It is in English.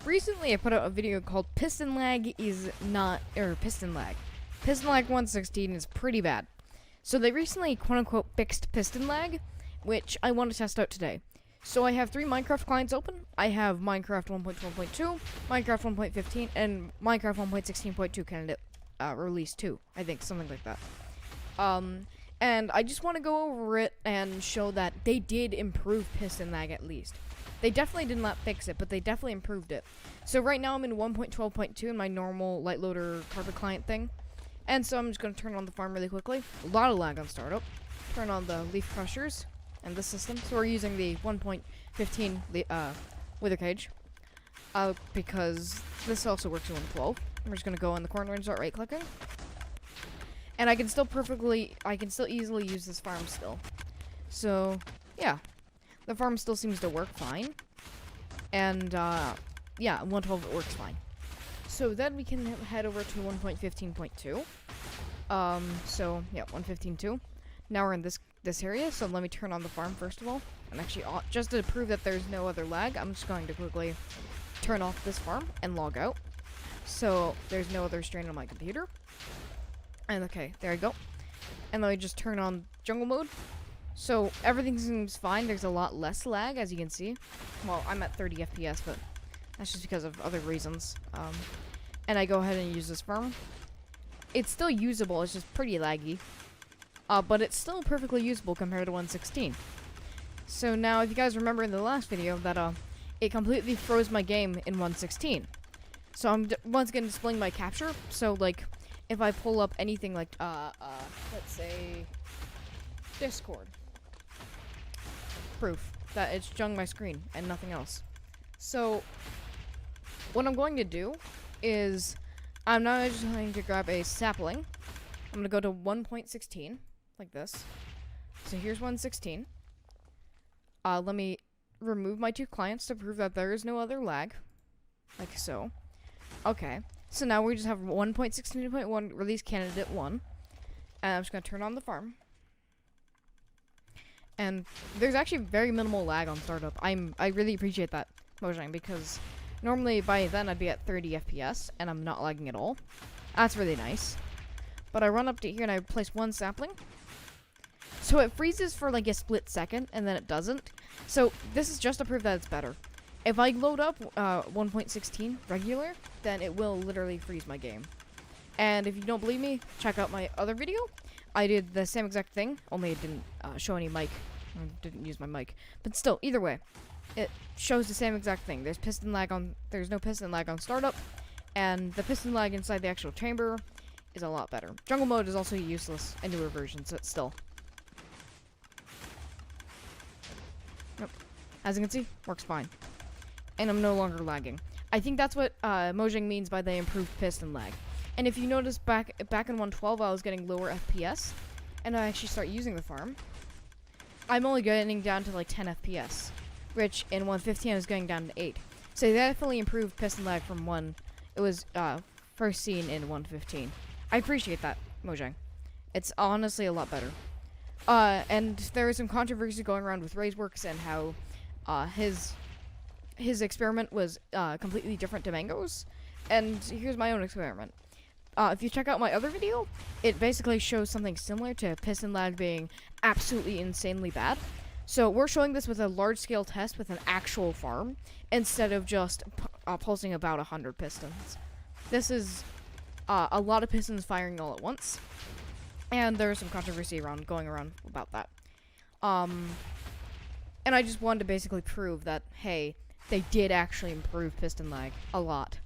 Recently I put out a video called Piston Lag is not, or Piston Lag. Piston Lag 116 is pretty bad. So they recently, quote-unquote, fixed Piston Lag, which I want to test out today. So I have 3 Minecraft clients open. I have Minecraft 1.12.2, Minecraft 1.15, and Minecraft 1.16.2 candidate release 2. I think, something like that. And I just want to go over it and show that they did improve Piston Lag at least. They definitely did not fix it, but they definitely improved it. So right now I'm in 1.12.2 in my normal light loader carpet client thing. And so I'm just going to turn on the farm really quickly. A lot of lag on startup. Turn on the leaf crushers and the system. So we're using the 1.15 wither cage. Because this also works in 1.12. I'm just going to go in the corner and start right clicking. And I can still easily use this farm still. So, yeah. The farm still seems to work fine. And, yeah, 1.12 it works fine. So then we can head over to 1.15.2. So, yeah, 1.15.2. Now we're in this area, so let me turn on the farm first of all. And actually, just to prove that there's no other lag, I'm just going to quickly turn off this farm and log out. So, there's no other strain on my computer. And okay, there we go. And then we just turn on jungle mode. So everything seems fine. There's a lot less lag, as you can see. Well, I'm at 30 FPS, but that's just because of other reasons. And I go ahead and use this farm. It's still usable. It's just pretty laggy. But it's still perfectly usable compared to 1.16. So now, if you guys remember in the last video that it completely froze my game in 1.16. So I'm once again displaying my capture. So like, if I pull up anything like let's say Discord. Proof that it's jung my screen and nothing else. So what I'm going to do is I'm now just going to grab a sapling. I'm going to go to 1.16 like this. So here's 1.16. Let me remove my 2 clients to prove that there is no other lag. Like so. Okay. So now we just have 1.16.1 release candidate 1. And I'm just going to turn on the farm. And there's actually very minimal lag on startup. I really appreciate that, Mojang, because normally by then I'd be at 30 FPS and I'm not lagging at all. That's really nice. But I run up to here and I place 1 sapling. So it freezes for like a split second and then it doesn't. So this is just to prove that it's better. If I load up 1.16 regular, then it will literally freeze my game. And if you don't believe me, check out my other video. I did the same exact thing, only it didn't show any mic. I didn't use my mic. But still, either way, it shows the same exact thing. There's no piston lag on startup, and the piston lag inside the actual chamber is a lot better. Jungle mode is also useless in newer versions, but still. Nope. As you can see, works fine. And I'm no longer lagging. I think that's what Mojang means by they improved piston lag. And if you notice back in 1.12 I was getting lower FPS, and I actually start using the farm, I'm only getting down to like 10 FPS, which in 1.15 I was going down to 8. So they definitely improved piston lag from when it was first seen in 1.15. I appreciate that, Mojang. It's honestly a lot better. And there is some controversy going around with Razeworks and how his experiment was completely different to Mango's. And here's my own experiment. If you check out my other video, it basically shows something similar to piston lag being absolutely insanely bad. So we're showing this with a large-scale test with an actual farm, instead of just pulsing about 100 pistons. This is a lot of pistons firing all at once, and there's some controversy going around about that. And I just wanted to basically prove that, hey, they did actually improve piston lag a lot.